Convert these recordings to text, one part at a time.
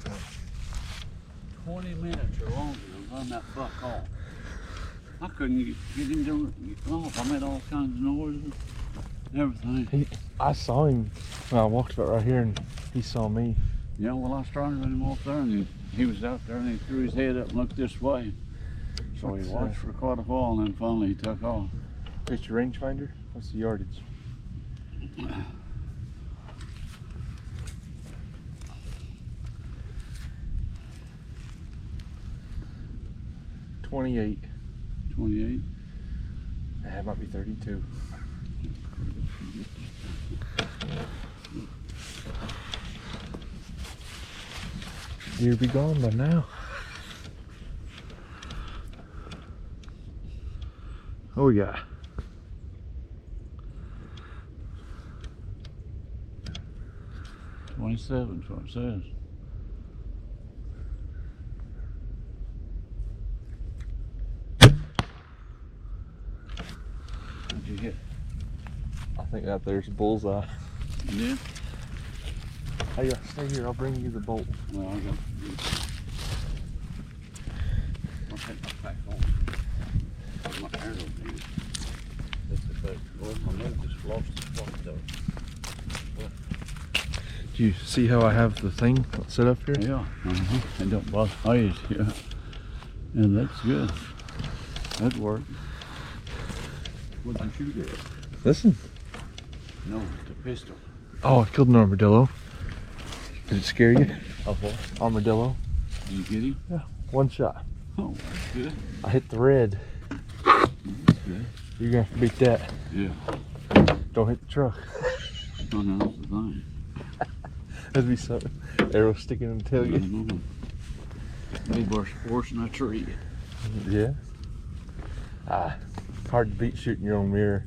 tried for 20 minutes or longer to run that buck off. I couldn't get him to get off. I made all kinds of noises, everything. I saw him when I walked about right here, and he saw me. Yeah, well, I was trying to run him off there, and he was out there, and he threw his head up and looked this way. So he watched for quite a while, and then finally he took off. It's your rangefinder? What's the yardage? $28. 28. That might be 32. Deer be gone by now. Oh yeah. $27 is what it says. What'd you hit? I think that there's a bullseye. You did? Hey, stay here. I'll bring you the bolt. Well, I got. I'll take my pack on. My arrow dude. That's the fact. Well, my nose just lost the spot though. Do you see how I have the thing set up here? Yeah. And don't bust eyes. Yeah. And that's good. That worked. What'd you shoot at? Listen. No, the pistol. Oh, I killed an armadillo. Did it scare you? Of what? Armadillo. Did you get him? Yeah. One shot. Oh, that's good. I hit the red. That's good. You're gonna have to beat that. Yeah. Don't hit the truck. Oh, no, that's the thing. That'd be something. Arrow sticking in the tailgate. They were forcing a tree. Yeah. Hard to beat shooting your own mirror.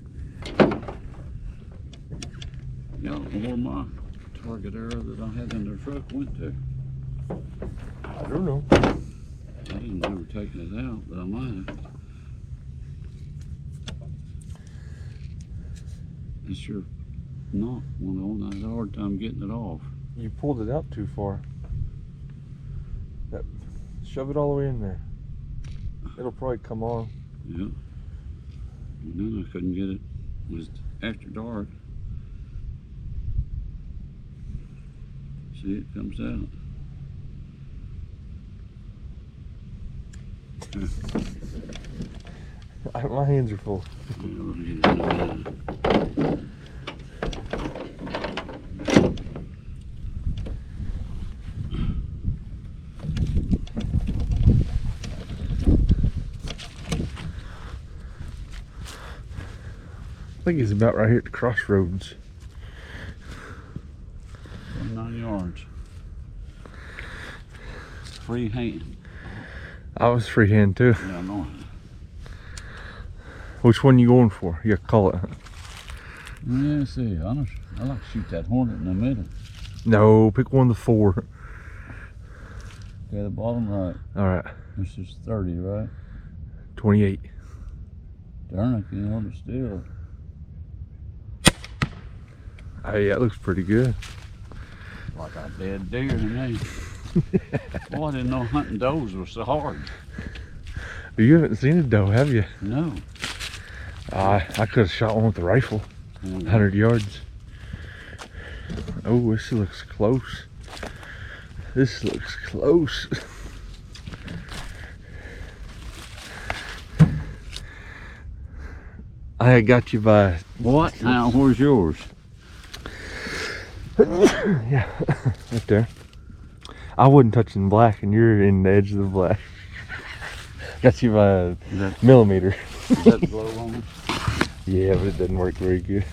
Yeah, where my target arrow that I had in the truck went to. I don't know. I didn't ever take it out, but I might have. It's sure not one on. I had a hard time getting it off. You pulled it out too far. Shove it all the way in there. It'll probably come on. Yeah. And then I couldn't get it. It was after dark. See, it comes out. My hands are full. I think he's about right here at the crossroads. 9 yards. Free hand. I was freehand too. Yeah, I know. Which one you going for? You call it. Yeah, see, I like to shoot that hornet in the middle. No, pick one of the 4. Okay, the bottom right. All right. This is 30, right? 28. Darn, I can't hold it still. Oh yeah, it looks pretty good. Like a dead deer to me. Boy, I didn't know hunting does was so hard. You haven't seen a doe, have you? No. I could have shot one with the rifle. 100 yards. Oh, this looks close. This looks close. I got you by... What? Now, where's yours? Yeah, right there. I wasn't touching black, and you're in the edge of the black. Got you by a millimeter. Is that blow on? Yeah, but it doesn't work very good.